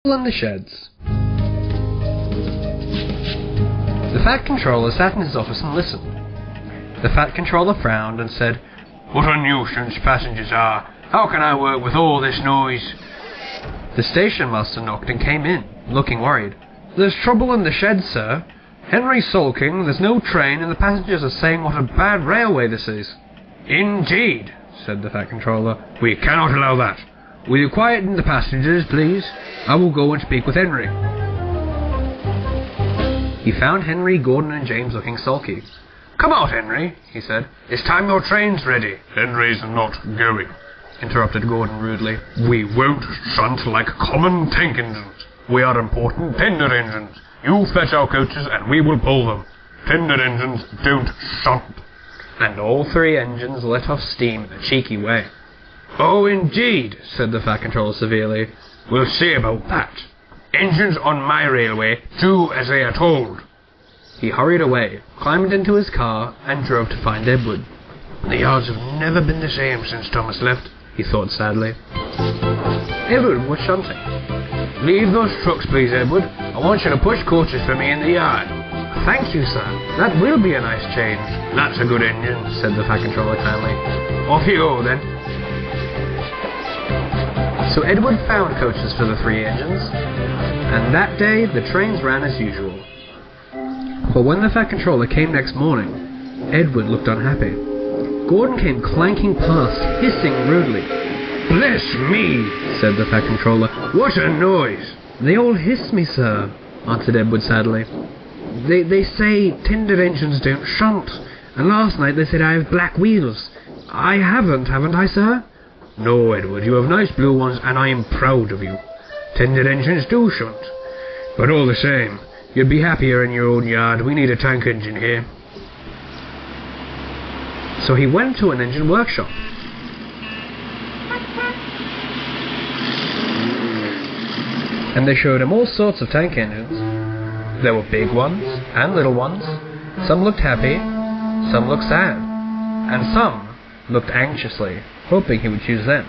In the sheds. The Fat Controller sat in his office and listened. The Fat Controller frowned and said, "What a nuisance passengers are. How can I work with all this noise?" The station master knocked and came in, looking worried. "There's trouble in the shed, sir. Henry's sulking, there's no train, and the passengers are saying what a bad railway this is." "Indeed," said the Fat Controller. "We cannot allow that. Will you quieten the passengers, please? I will go and speak with Henry." He found Henry, Gordon, and James looking sulky. "Come out, Henry," he said. "It's time your train's ready." "Henry's not going," interrupted Gordon rudely. "We won't shunt like common tank engines. We are important tender engines. You fetch our coaches and we will pull them. Tender engines don't shunt." And all three engines let off steam in a cheeky way. "Oh, indeed," said the Fat Controller severely. "We'll see about that. Engines on my railway do as they are told." He hurried away, climbed into his car, and drove to find Edward. "The yards have never been the same since Thomas left," he thought sadly. Edward was shunting. "Leave those trucks, please, Edward. I want you to push coaches for me in the yard." "Thank you, sir. That will be a nice change." "That's a good engine," said the Fat Controller kindly. "Off you go, then." So Edward found coaches for the three engines, and that day the trains ran as usual. But when the Fat Controller came next morning, Edward looked unhappy. Gordon came clanking past, hissing rudely. "Bless me," said the Fat Controller. "What a noise!" "They all hiss me, sir," answered Edward sadly. They say tender engines don't shunt, and last night they said I have black wheels. I haven't I, sir?" "No, Edward, you have nice blue ones, and I am proud of you. Tender engines do shunt. But all the same, you'd be happier in your own yard. We need a tank engine here." So he went to an engine workshop. And they showed him all sorts of tank engines. There were big ones and little ones. Some looked happy, some looked sad, and some looked anxiously, hoping he would choose them.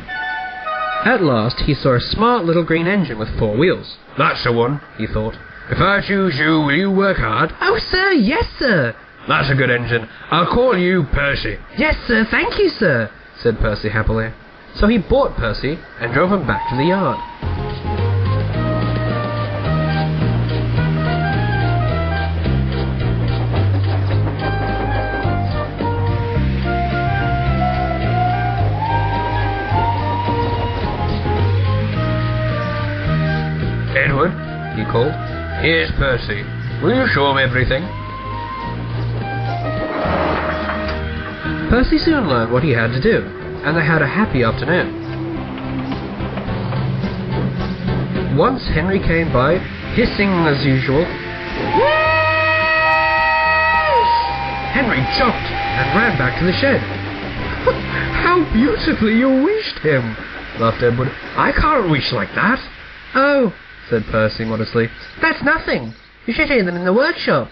At last he saw a smart little green engine with 4 wheels. "That's the one," he thought. "If I choose you, will you work hard?" "Oh, sir, yes, sir." "That's a good engine. I'll call you Percy." "Yes, sir, thank you, sir," said Percy happily. So he bought Percy and drove him back to the yard. "Edward," he called, "here's Percy. Will you show him everything?" Percy soon learned what he had to do, and they had a happy afternoon. Once Henry came by, hissing as usual. Henry jumped and ran back to the shed. "How beautifully you wished him," laughed Edward. "I can't wish like that." "Oh," said Percy modestly, "that's nothing. You should hear them in the workshop.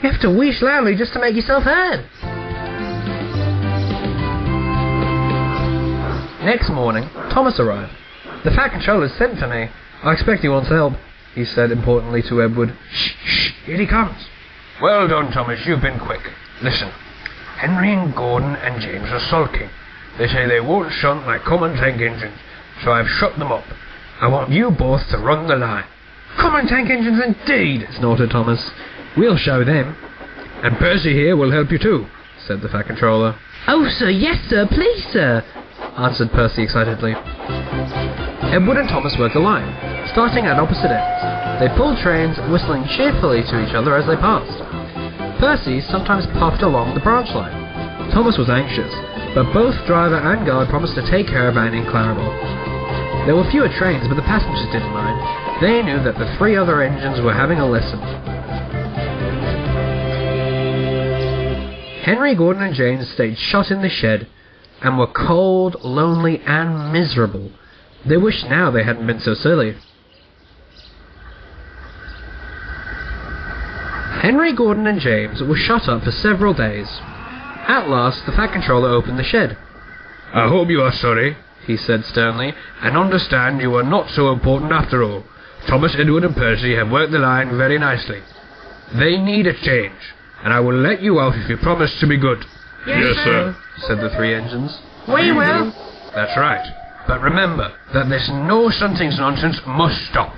You have to wish loudly just to make yourself heard." Next morning, Thomas arrived. "The Fat Controller sent for me. I expect he wants help," he said importantly to Edward. Shh, here he comes." "Well done, Thomas, you've been quick. Listen, Henry and Gordon and James are sulking. They say they won't shunt like common tank engines, so I've shut them up. I want you both to run the line." "Common tank engines indeed," snorted Thomas. "We'll show them." "And Percy here will help you too," said the Fat Controller. "Oh, sir, yes, sir, please, sir," answered Percy excitedly. Edward and Thomas worked the line, starting at opposite ends. They pulled trains, whistling cheerfully to each other as they passed. Percy sometimes puffed along the branch line. Thomas was anxious, but both driver and guard promised to take care of Annie and Clarabelle. There were fewer trains, but the passengers didn't mind. They knew that the 3 other engines were having a lesson. Henry, Gordon, and James stayed shut in the shed, and were cold, lonely, and miserable. They wished now they hadn't been so silly. Henry, Gordon, and James were shut up for several days. At last, the Fat Controller opened the shed. "I hope you are sorry," he said sternly, "and understand you are not so important after all. Thomas, Edward and Percy have worked the line very nicely. They need a change, and I will let you out if you promise to be good." Yes, sir," said the 3 engines. "We will." "That's right. But remember that this no shunting's nonsense must stop."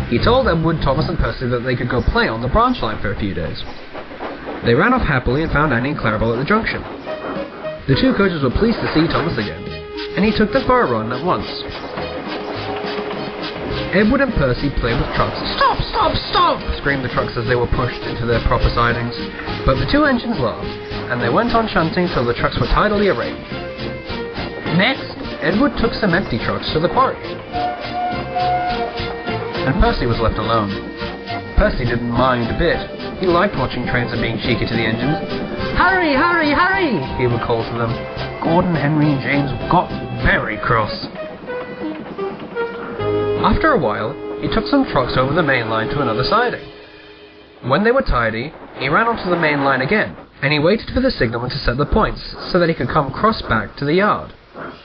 He told Edward, Thomas and Percy that they could go play on the branch line for a few days. They ran off happily and found Annie and Clarabelle at the junction. The 2 coaches were pleased to see Thomas again, and he took them for a run at once. Edward and Percy played with trucks. "Stop, stop, stop!" screamed the trucks as they were pushed into their proper sidings. But the 2 engines laughed, and they went on shunting till the trucks were tidily arranged. Next, Edward took some empty trucks to the quarry, and Percy was left alone. Percy didn't mind a bit. He liked watching trains and being cheeky to the engines. "Hurry, hurry, hurry!" he would call to them. Gordon, Henry and James got very cross. After a while, he took some trucks over the main line to another siding. When they were tidy, he ran onto the main line again, and he waited for the signalman to set the points so that he could come cross back to the yard.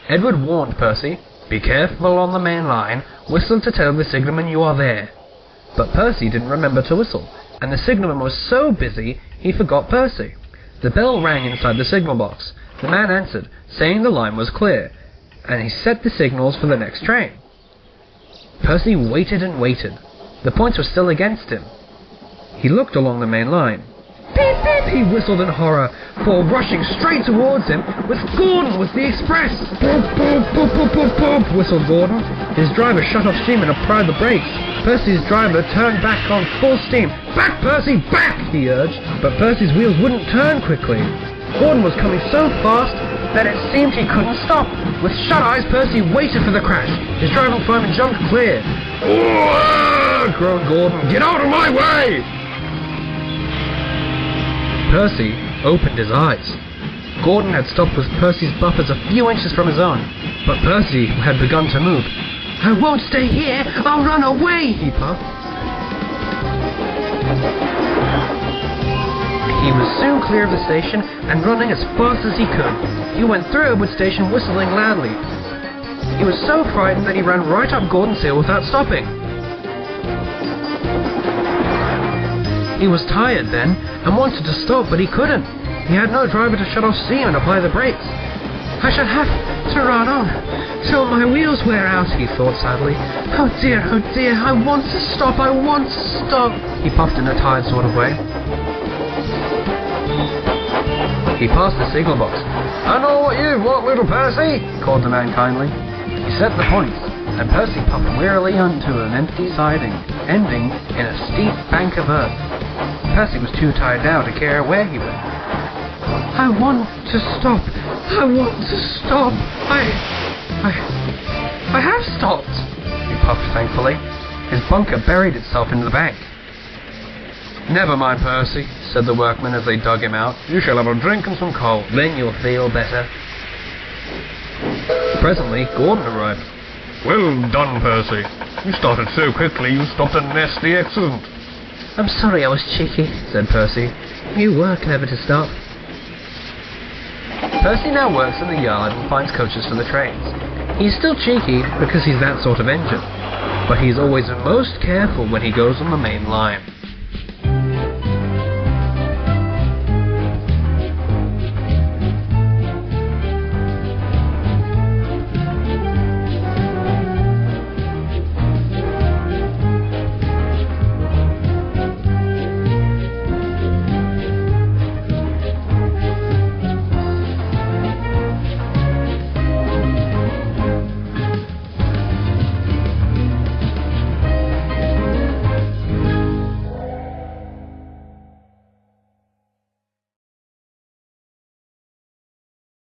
Edward warned Percy, "Be careful on the main line, whistle to tell the signalman you are there." But Percy didn't remember to whistle, and the signalman was so busy he forgot Percy. The bell rang inside the signal box. The man answered, saying the line was clear, and he set the signals for the next train. Percy waited and waited. The points were still against him. He looked along the main line. "Beep, beep," he whistled in horror, for rushing straight towards him was Gordon with the express. "Boop, boop, boop, boop, boop, boop," whistled Gordon. His driver shut off steam and applied the brakes. Percy's driver turned back on full steam. "Back, Percy, back!" he urged, but Percy's wheels wouldn't turn quickly. Gordon was coming so fast that it seemed he couldn't stop. With shut eyes, Percy waited for the crash. His driving fireman jumped clear. "Oh!" groaned Gordon. "Get out of my way!" Percy opened his eyes. Gordon had stopped with Percy's bumpers a few inches from his own, but Percy had begun to move. "I won't stay here! I'll run away!" he puffed. He was soon clear of the station and running as fast as he could. He went through Edward Station whistling loudly. He was so frightened that he ran right up Gordon's hill without stopping. He was tired then and wanted to stop, but he couldn't. He had no driver to shut off steam and apply the brakes. "I shall have to run on till my wheels wear out," he thought sadly. Oh dear, I want to stop, I want to stop," he puffed in a tired sort of way. He passed the signal box. "I know what you want, little Percy," called the man kindly. He set the points, and Percy puffed wearily onto an empty siding, ending in a steep bank of earth. Percy was too tired now to care where he went. "I want to stop. I want to stop. I have stopped," he puffed thankfully. His bunker buried itself in the bank. "Never mind, Percy," said the workmen as they dug him out. "You shall have a drink and some coal. Then you'll feel better." Presently, Gordon arrived. "Well done, Percy. You started so quickly you stopped a nasty accident." "I'm sorry I was cheeky," said Percy. "You were clever to stop." Percy now works in the yard and finds coaches for the trains. He's still cheeky because he's that sort of engine, but he's always most careful when he goes on the main line.